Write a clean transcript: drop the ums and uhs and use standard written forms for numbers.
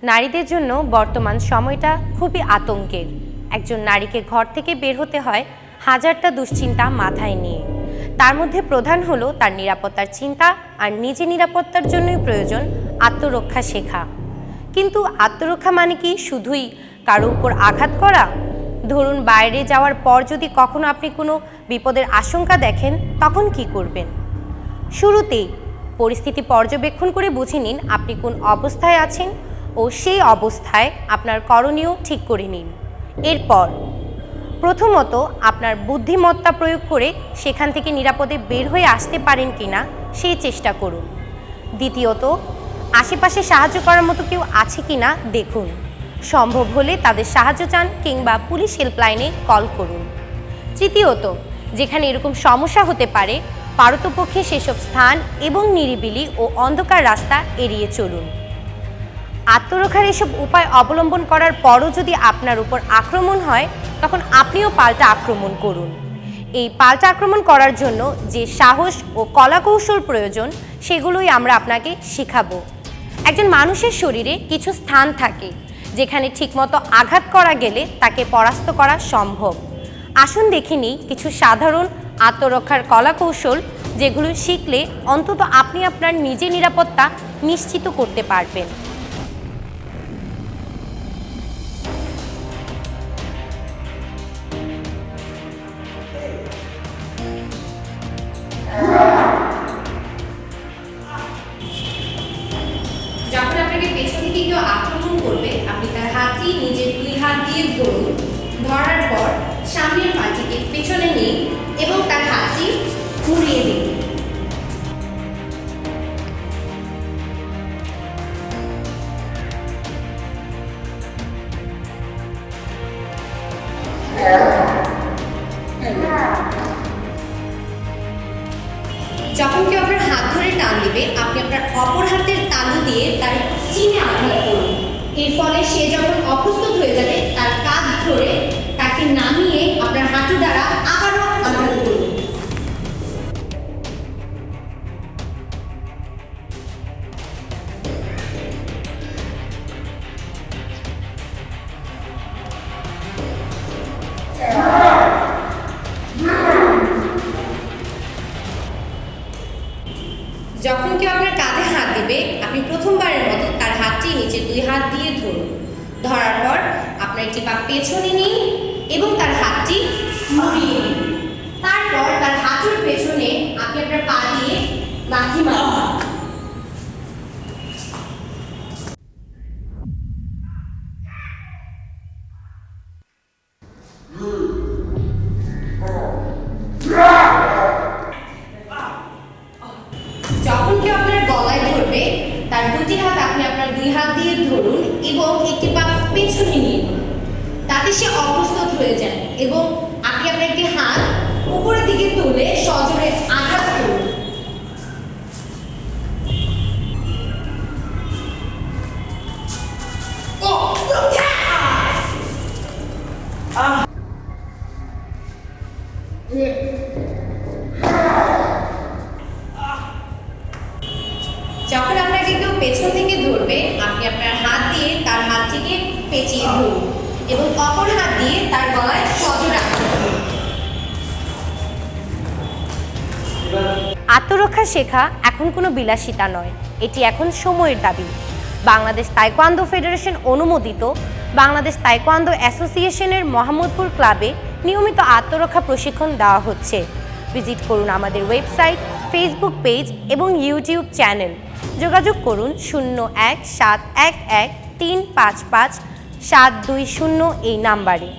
নারীদের জন্য বর্তমান সময়টা খুবই আতঙ্কের। একজন নারীকে ঘর থেকে বের হতে হয় হাজারটা দুশ্চিন্তা মাথায় নিয়ে। তার মধ্যে প্রধান হলো তার নিরাপত্তার চিন্তা, আর নিজে নিরাপত্তার জন্যই প্রয়োজন আত্মরক্ষা শেখা। কিন্তু আত্মরক্ষা মানে কি শুধুই কারো উপর আঘাত করা? ধরুন বাইরে যাওয়ার পর যদি কখনো আপনি কোনো বিপদের আশঙ্কা দেখেন, তখন কি করবেন? শুরুতেই পরিস্থিতি পর্যবেক্ষণ করে বুঝে নিন আপনি কোন অবস্থায় আছেন ও সেই অবস্থায় আপনার করণীয় ঠিক করে নিন। এরপর প্রথমত আপনার বুদ্ধিমত্তা প্রয়োগ করে সেখান থেকে নিরাপদে বের হয়ে আসতে পারেন কিনা সেই চেষ্টা করুন। দ্বিতীয়ত আশেপাশে সাহায্য করার মতো কেউ আছে কিনা দেখুন। সম্ভব হলে তাদের সাহায্য চান কিংবা পুলিশ হেল্পলাইনে কল করুন। তৃতীয়ত যেখানে এরকম সমস্যা হতে পারে পারতপক্ষে সেসব স্থান এবং নিরিবিলি ও অন্ধকার রাস্তা এড়িয়ে চলুন। আত্মরক্ষার এসব উপায় অবলম্বন করার পরও যদি আপনার উপর আক্রমণ হয়, তখন আপনিও পাল্টা আক্রমণ করুন। এই পাল্টা আক্রমণ করার জন্য যে সাহস ও কলাকৌশল প্রয়োজন সেগুলোই আমরা আপনাকে শেখাবো। একজন মানুষের শরীরে কিছু স্থান থাকে যেখানে ঠিকমতো আঘাত করা গেলে তাকে পরাস্ত করা সম্ভব। আসুন দেখে নিই কিছু সাধারণ আত্মরক্ষার কলাকৌশল, যেগুলো শিখলে অন্তত আপনি আপনার নিজের নিরাপত্তা নিশ্চিত করতে পারবেন। যখন আপনাকে পেছন থেকে কেউ আক্রমণ করবে, আপনি তার হাতটি নিজের দুই হাত দিয়ে ধরুন। ধরার পর সামনের পাটিকে পেছনে নিন এবং তার হাতটি ঘুরিয়ে দিন। যখন কেউ আপনার হাত ধরে টান দিবে, আপনি আপনার অপর হাতের তালু দিয়ে তার চিনে আঘাত করুন। এর ফলে সে যখন অপ্রস্তুত হয়ে যাবে, তার কাঁধ ধরে তাকে নামিয়ে আপনার হাঁটু দ্বারা আবারও আঘাত করুন। যখন কেউ আপনার কাঁধে হাত দিবে, আপনি প্রথমবারের মতো তার হাতটি নিচে দুই হাত দিয়ে ধরুন। ধরার পর আপনার একটি পা পেছনে নিন এবং তার হাতটি মুড়িয়ে নিন। তারপর তার হাঁটুর পেছনে আপনি আপনার পা দিয়ে লাথি মারুন। যখন কেউ আপনার গলায় ধরবে, তার দুটি হাত আপনি আপনার দুই হাত দিয়ে ধরুন এবং একটি পা পেছনে নিন। তাতে সে অপ্রস্তুত হয়ে যায় এবং আপনি আপনার একটি হাত উপরের দিকে তুলে সজোরে আঘাত করুন। যখন আপনাকে কেউ পেছন থেকে ধরবে, আপনি আপনার হাত দিয়ে তার হাতটিকে পেঁচিয়ে ধরুন এবং অপর হাত দিয়ে তার গলায় সজোরে আঘাত করুন। আত্মরক্ষা শেখা এখন কোনো বিলাসিতা নয়, এটি এখন সময়ের দাবি। বাংলাদেশ তাইকোয়ান্দো ফেডারেশন অনুমোদিত বাংলাদেশ তাইকোয়ান্দো অ্যাসোসিয়েশনের মোহাম্মদপুর ক্লাবে নিয়মিত আত্মরক্ষা প্রশিক্ষণ দেওয়া হচ্ছে। ভিজিট করুন আমাদের ওয়েবসাইট, ফেসবুক পেজ এবং ইউটিউব চ্যানেল। যোগাযোগ করুন 01711355 720 এই নাম্বারে।